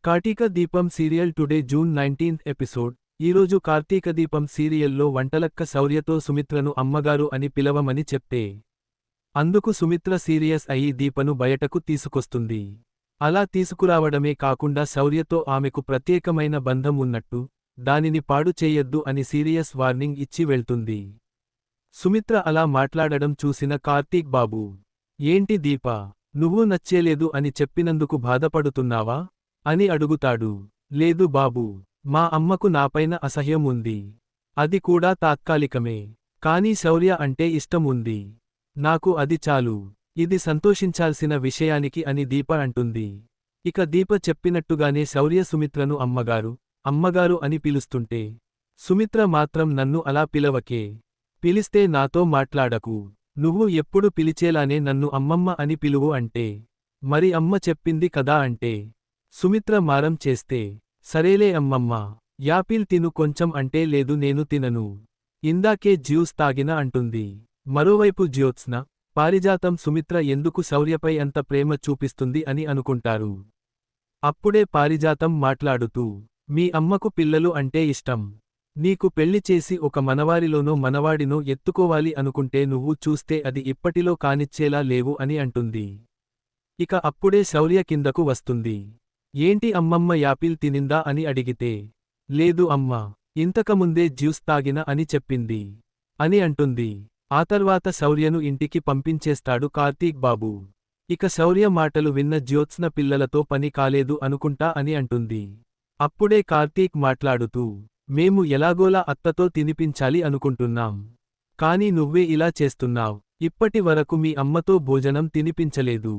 కార్తీక దీపం serial today June 19th episode. ఈరోజు కార్తీక దీపం సీరియల్లో వంటలక్క శౌర్యతో సుమిత్రను అమ్మగారు అని పిలవమని చెప్తే అందుకు సుమిత్ర సీరియస్ అయి దీపను బయటకు తీసుకొస్తుంది. అలా తీసుకురావడమే కాకుండా శౌర్యతో ఆమెకు ప్రత్యేకమైన బంధం ఉన్నట్టు, దానిని పాడు చేయొద్దు అని సీరియస్ వార్నింగ్ ఇచ్చి వెళ్తుంది. సుమిత్ర అలా మాట్లాడడం చూసిన కార్తీక్ బాబు, ఏంటి దీపా, నువ్వు నచ్చేలేదు అని చెప్పినందుకు బాధపడుతున్నావా అని అడుగుతాడు. లేదు బాబూ, మా అమ్మకు నాపైన అసహ్యం ఉంది. అది కూడా తాత్కాలికమే. కానీ శౌర్య అంటే ఇష్టం ఉంది. నాకు అది చాలు. ఇది సంతోషించాల్సిన విషయానికి అని దీప అంటుంది. ఇక దీప చెప్పినట్టుగానే శౌర్య సుమిత్రను అమ్మగారు, అమ్మగారు అని పిలుస్తుంటే, సుమిత్ర మాత్రం నన్ను అలా పిలవకే. పిలిస్తే నాతో మాట్లాడకు. నువ్వు ఎప్పుడు పిలిచేలానే నన్ను అమ్మమ్మ అని పిలువు అంటే, మరి అమ్మ చెప్పింది కదా అంటే, సుమిత్ర మారం చేస్తే, సరేలే అమ్మమ్మ, యాపిల్ తిను కొంచెం అంటే లేదు నేను తినను. ఇందాకే జ్యూస్ తాగిన అంటుంది. మరోవైపు జ్యోత్స్న, పారిజాతం సుమిత్ర ఎందుకు శౌర్యపై అంత ప్రేమ చూపిస్తుంది అని అనుకుంటారు. అప్పుడే పారిజాతం మాట్లాడుతూ, మీ అమ్మకు పిల్లలు అంటే ఇష్టం. నీకు పెళ్లి చేసి ఒక మనవారిలోనో మనవాడినో ఎత్తుకోవాలి అనుకుంటే నువ్వు చూస్తే అది ఇప్పటిలో కానిచ్చేలా లేవు అని అంటుంది. ఇక అప్పుడే శౌర్య కిందకు వస్తుంది. ఏంటి అమ్మమ్మ యాపిల్ తినిందా అని అడిగితే, లేదు అమ్మా, ఇంతకముందే జ్యూస్ తాగిన అని చెప్పింది అని అంటుంది. ఆ తర్వాత శౌర్యను ఇంటికి పంపించేస్తాడు కార్తీక్ బాబు. ఇక శౌర్య మాటలు విన్న జ్యోత్స్న పిల్లలతో పని కాలేదు అనుకుంటా అని అంటుంది. అప్పుడే కార్తీక్ మాట్లాడుతూ, మేము ఎలాగోలా అత్తతో తినిపించాలి అనుకుంటున్నాం. కాని నువ్వే ఇలా చేస్తున్నావ్. ఇప్పటి వరకు మీ అమ్మతో భోజనం తినిపించలేదు.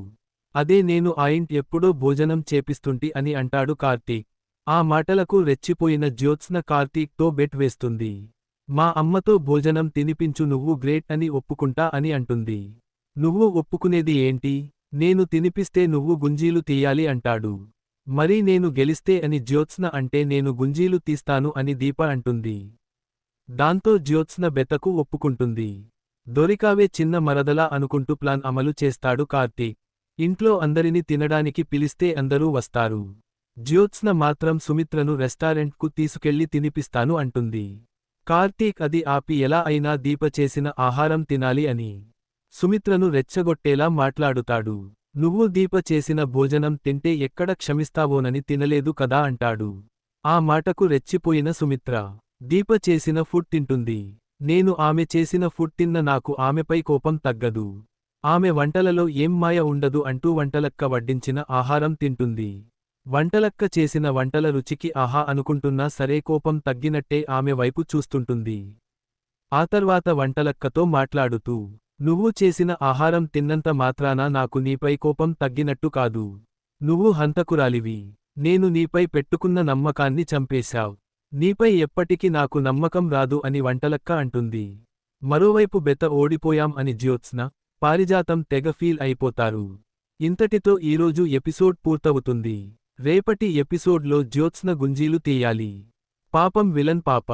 అదే నేను ఆయింట్ ఎప్పుడో భోజనం చేపిస్తుంటి అని అంటాడు కార్తీక్. ఆ మాటలకు రెచ్చిపోయిన జ్యోత్స్న కార్తీక్తో బెట్ వేస్తుంది. మా అమ్మతో భోజనం తినిపించు, నువ్వు గ్రేట్ అని ఒప్పుకుంటా అని అంటుంది. నువ్వు ఒప్పుకునేది ఏంటి? నేను తినిపిస్తే నువ్వు గుంజీలు తీయాలి అంటాడు. మరి నేను గెలిస్తే అని జ్యోత్స్న అంటే నేను గుంజీలు తీస్తాను అని దీప అంటుంది. దాంతో జ్యోత్స్న బెతకు ఒప్పుకుంటుంది. దొరికావే చిన్న మరదలా అనుకుంటూ ప్లాన్ అమలు చేస్తాడు కార్తీక్. ఇంట్లో అందరిని తినడానికి పిలిస్తే అందరూ వస్తారు. జ్యోత్స్న మాత్రం సుమిత్రను రెస్టారెంట్కు తీసుకెళ్లి తినిపిస్తాను అంటుంది. కార్తీక్ అది ఆపి ఎలా అయినా దీప చేసిన ఆహారం తినాలి అని సుమిత్రను రెచ్చగొట్టేలా మాట్లాడుతాడు. నువ్వు దీప చేసిన భోజనం తింటే ఎక్కడ క్షమిస్తావోనని తినలేదు కదా అంటాడు. ఆ మాటకు రెచ్చిపోయిన సుమిత్ర, దీప చేసిన ఫుడ్ తింటుంది. నేను ఆమె చేసిన ఫుడ్ తిన్న నాకు ఆమెపై కోపం తగ్గదు. ఆమె వంటలలో ఏం మాయ ఉండదు అంటూ వంటలక్క వడ్డించిన ఆహారం తింటుంది. వంటలక్క చేసిన వంటల రుచికి ఆహా అనుకుంటున్నా సరే కోపం తగ్గినట్టే ఆమె వైపు చూస్తుంటుంది. ఆ తర్వాత వంటలక్కతో మాట్లాడుతూ, నువ్వు చేసిన ఆహారం తిన్నంత మాత్రాన నాకు నీపై కోపం తగ్గినట్టు కాదు. నువ్వు హంతకురాలివి. నేను నీపై పెట్టుకున్న నమ్మకాన్ని చంపేశావ్. నీపై ఎప్పటికి నాకు నమ్మకం రాదు అని వంటలక్క అంటుంది. మరోవైపు బెత ఓడిపోయాం అని జ్యోత్స్న, పారిజాతం తెగ ఫీల్ అయిపోతారు. ఇంతటితో ఈరోజు ఎపిసోడ్ పూర్తవుతుంది. రేపటి ఎపిసోడ్లో జ్యోత్స్న గుంజీలు తీయాలి. పాపం విలన్ పాప